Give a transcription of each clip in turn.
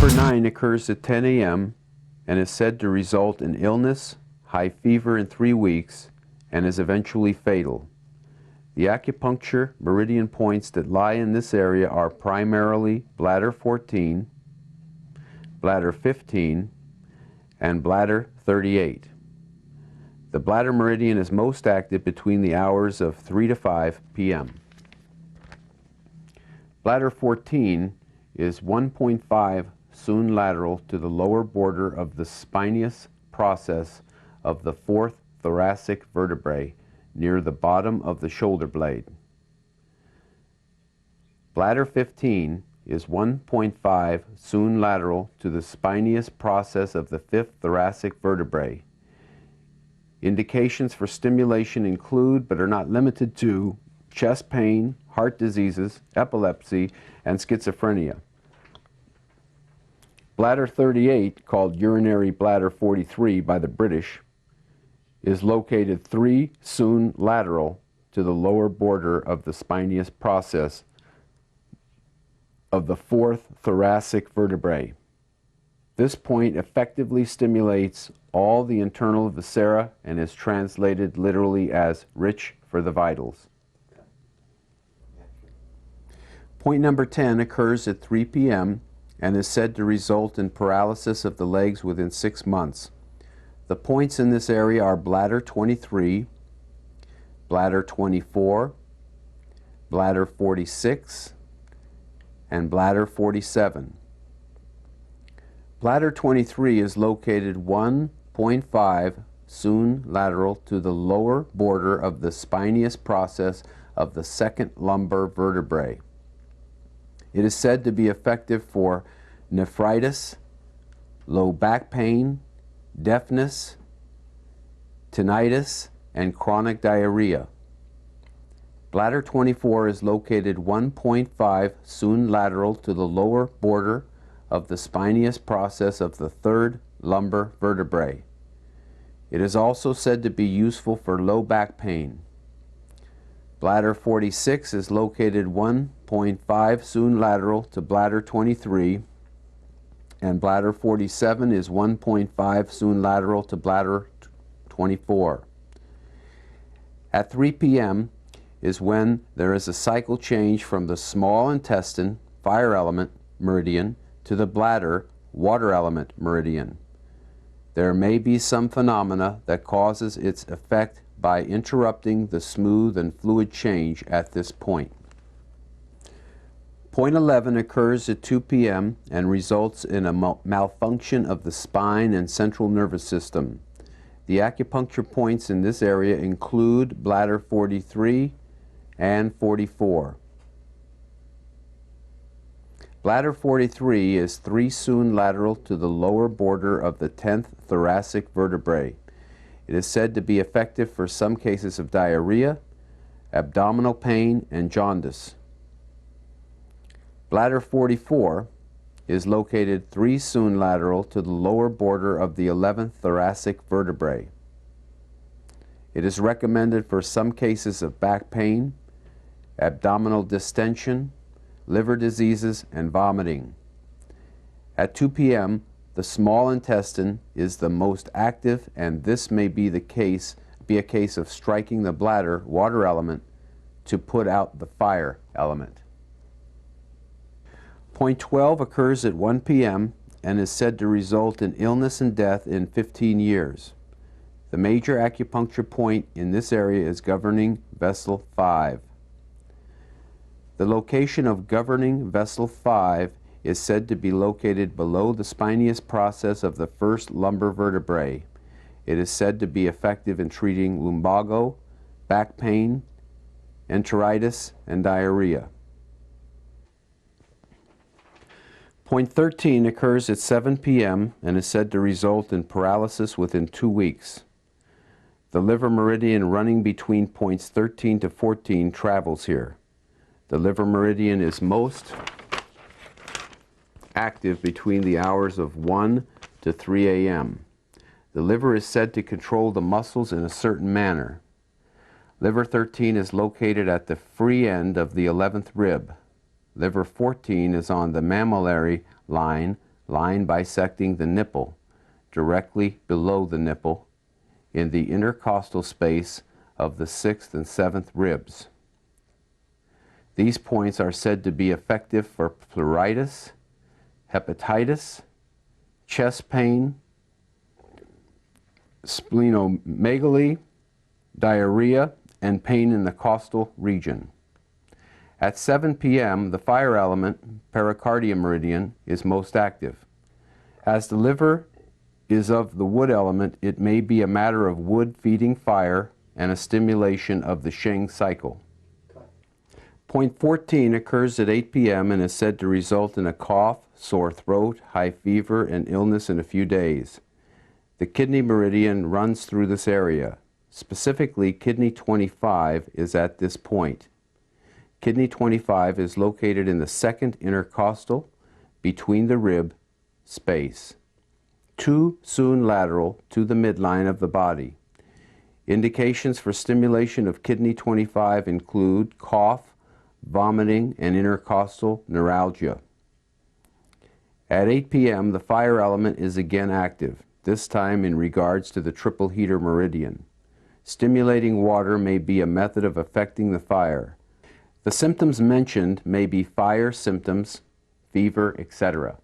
Number 9 occurs at 10 a.m. and is said to result in illness, high fever in 3 weeks, and is eventually fatal. The acupuncture meridian points that lie in this area are primarily bladder 14, bladder 15, and bladder 38. The bladder meridian is most active between the hours of 3 to 5 p.m. Bladder 14 is 1.5 sun lateral to the lower border of the spinous process of the fourth thoracic vertebrae near the bottom of the shoulder blade. Bladder 15 is 1.5 sun lateral to the spinous process of the fifth thoracic vertebrae. Indications for stimulation include, but are not limited to, chest pain, heart diseases, epilepsy, and schizophrenia. Bladder 38, called urinary bladder 43 by the British, is located 3 sun lateral to the lower border of the spinous process of the fourth thoracic vertebrae. This point effectively stimulates all the internal viscera and is translated literally as rich for the vitals. Point number 10 occurs at 3 p.m. and is said to result in paralysis of the legs within 6 months. The points in this area are bladder 23, bladder 24, bladder 46, and bladder 47. Bladder 23 is located 1.5 sun lateral to the lower border of the spinous process of the second lumbar vertebrae. It is said to be effective for nephritis, low back pain, deafness, tinnitus, and chronic diarrhea. Bladder 24 is located 1.5 sun lateral to the lower border of the spinous process of the third lumbar vertebrae. It is also said to be useful for low back pain. Bladder 46 is located 1.5 sun lateral to bladder 23, and bladder 47 is 1.5 sun lateral to bladder 24. At 3 p.m. is when there is a cycle change from the small intestine, fire element meridian, to the bladder, water element meridian. There may be some phenomena that causes its effect by interrupting the smooth and fluid change at this point. Point 11 occurs at 2 p.m. and results in a malfunction of the spine and central nervous system. The acupuncture points in this area include bladder 43 and 44. Bladder 43 is 3 sun lateral to the lower border of the 10th thoracic vertebrae. It is said to be effective for some cases of diarrhea, abdominal pain, and jaundice. Bladder 44 is located 3 sun lateral to the lower border of the 11th thoracic vertebrae. It is recommended for some cases of back pain, abdominal distension, liver diseases, and vomiting. At 2 p.m., the small intestine is the most active, and this may be a case of striking the bladder water element to put out the fire element. Point 12 occurs at 1 p.m. and is said to result in illness and death in 15 years. The major acupuncture point in this area is governing vessel 5. The location of governing vessel 5 is said to be located below the spinous process of the first lumbar vertebrae. It is said to be effective in treating lumbago, back pain, enteritis, and diarrhea. Point 13 occurs at 7 p.m. and is said to result in paralysis within 2 weeks. The liver meridian running between points 13 to 14 travels here. The liver meridian is most active between the hours of 1 to 3 a.m. The liver is said to control the muscles in a certain manner. Liver 13 is located at the free end of the 11th rib. Liver 14 is on the mammillary line line bisecting the nipple, directly below the nipple, in the intercostal space of the 6th and 7th ribs. These points are said to be effective for pleuritis, hepatitis, chest pain, splenomegaly, diarrhea, and pain in the costal region. At 7 p.m., the fire element, pericardium meridian, is most active. As the liver is of the wood element, it may be a matter of wood feeding fire and a stimulation of the Sheng cycle. Point 14 occurs at 8 p.m. and is said to result in a cough, sore throat, high fever, and illness in a few days. The kidney meridian runs through this area. Specifically, kidney 25 is at this point. Kidney 25 is located in the 2nd intercostal between the rib space, too soon lateral to the midline of the body. Indications for stimulation of kidney 25 include cough, vomiting, and intercostal neuralgia. At 8 p.m., the fire element is again active, this time in regards to the triple heater meridian. Stimulating water may be a method of affecting the fire. The symptoms mentioned may be fire symptoms, fever, etc.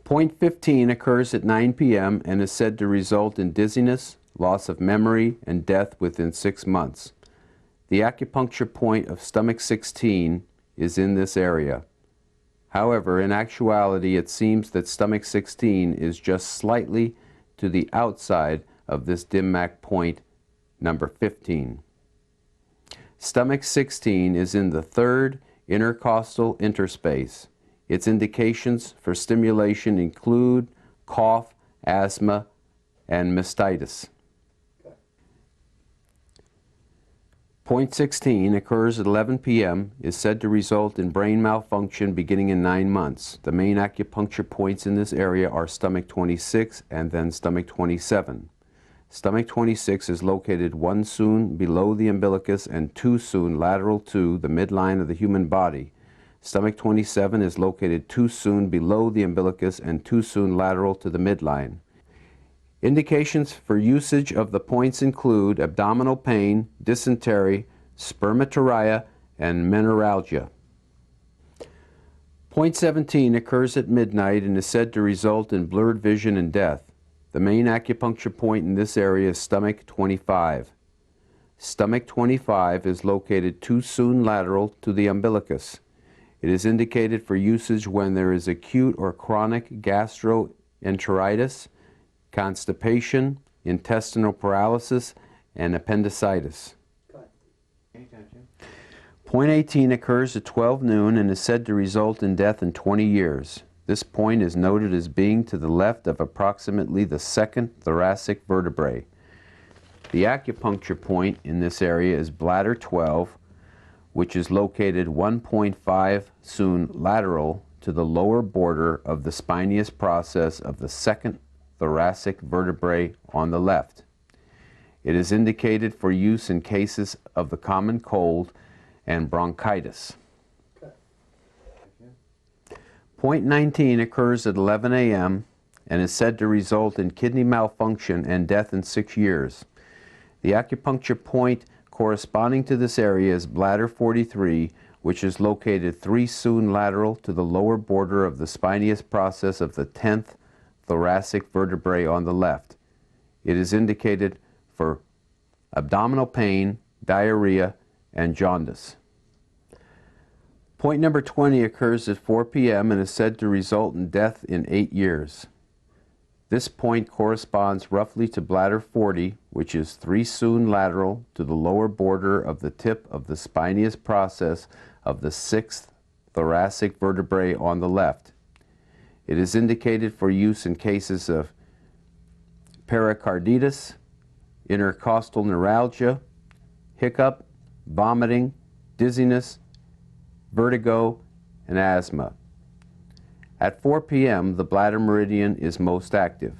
Point 15 occurs at 9 p.m. and is said to result in dizziness, loss of memory, and death within 6 months. The acupuncture point of stomach 16 is in this area. However, in actuality, it seems that stomach 16 is just slightly to the outside of this Dimmack point number 15. Stomach 16 is in the 3rd intercostal interspace. Its indications for stimulation include cough, asthma, and mastitis. Point 16 occurs at 11 p.m., is said to result in brain malfunction beginning in 9 months. The main acupuncture points in this area are stomach 26 and then stomach 27. Stomach 26 is located 1 soon below the umbilicus and 2 soon lateral to the midline of the human body. Stomach 27 is located 2 soon below the umbilicus and 2 soon lateral to the midline. Indications for usage of the points include abdominal pain, dysentery, spermatorrhea, and menorrhagia. Point 17 occurs at midnight and is said to result in blurred vision and death. The main acupuncture point in this area is stomach 25. Stomach 25 is located 2 soon lateral to the umbilicus. It is indicated for usage when there is acute or chronic gastroenteritis, constipation, intestinal paralysis, and appendicitis. Point 18 occurs at 12 noon and is said to result in death in 20 years. This point is noted as being to the left of approximately the 2nd thoracic vertebrae. The acupuncture point in this area is bladder 12, which is located 1.5 soon lateral to the lower border of the spinous process of the 2nd thoracic vertebrae on the left. It is indicated for use in cases of the common cold and bronchitis. Point 19 occurs at 11 a.m. and is said to result in kidney malfunction and death in 6 years. The acupuncture point corresponding to this area is bladder 43, which is located 3 soon lateral to the lower border of the spinous process of the 10th thoracic vertebrae on the left. It is indicated for abdominal pain, diarrhea, and jaundice. Point number 20 occurs at 4 p.m. and is said to result in death in 8 years. This point corresponds roughly to bladder 40, which is 3 soon lateral to the lower border of the tip of the spinous process of the 6th thoracic vertebrae on the left. It is indicated for use in cases of pericarditis, intercostal neuralgia, hiccup, vomiting, dizziness, vertigo, and asthma. At 4 p.m., the bladder meridian is most active.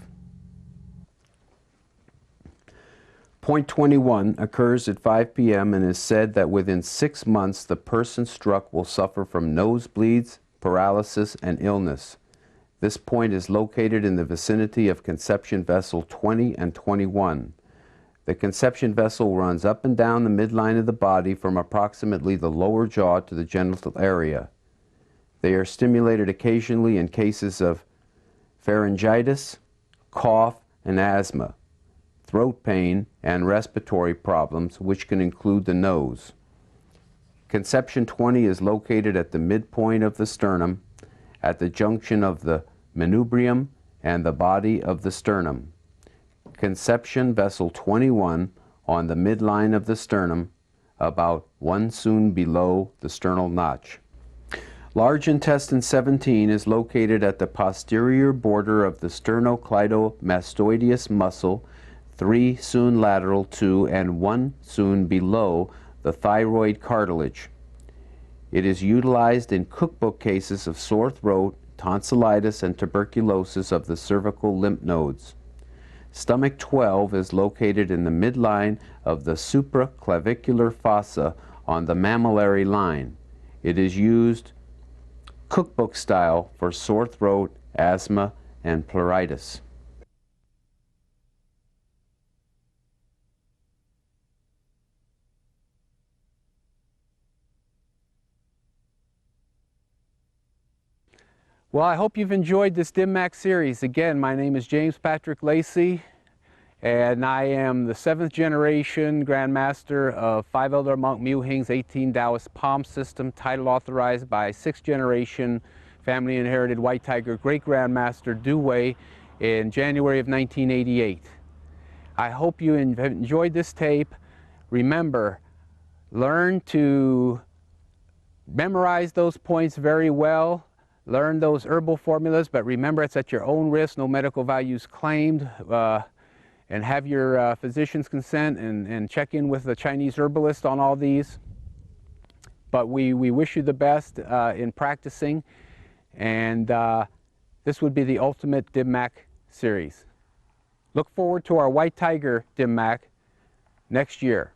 Point 21 occurs at 5 p.m. and is said that within 6 months the person struck will suffer from nosebleeds, paralysis, and illness. This point is located in the vicinity of conception vessel 20 and 21. The conception vessel runs up and down the midline of the body from approximately the lower jaw to the genital area. They are stimulated occasionally in cases of pharyngitis, cough, and asthma, throat pain, and respiratory problems, which can include the nose. Conception 20 is located at the midpoint of the sternum, at the junction of the manubrium and the body of the sternum. Conception vessel 21 on the midline of the sternum, about 1 cun below the sternal notch. Large intestine 17 is located at the posterior border of the sternocleidomastoideus muscle, 3 cun lateral to and 1 cun below the thyroid cartilage. It is utilized in cookbook cases of sore throat, tonsillitis, and tuberculosis of the cervical lymph nodes. Stomach 12 is located in the midline of the supraclavicular fossa on the mammillary line. It is used cookbook style for sore throat, asthma, and pleuritis. Well, I hope you've enjoyed this DimMac series. Again, my name is James Patrick Lacey, and I am the 7th generation Grandmaster of 5 Elder Monk Mu Hing's 18 Taoist Palm System, title authorized by 6th generation family inherited White Tiger Great Grandmaster Du Wei in January of 1988. I hope you have enjoyed this tape. Remember, learn to memorize those points very well. Learn those herbal formulas, but remember it's at your own risk, no medical values claimed, and have your physician's consent and check in with the Chinese herbalist on all these. But we wish you the best in practicing, and this would be the ultimate DimMac series. Look forward to our White Tiger DimMac next year.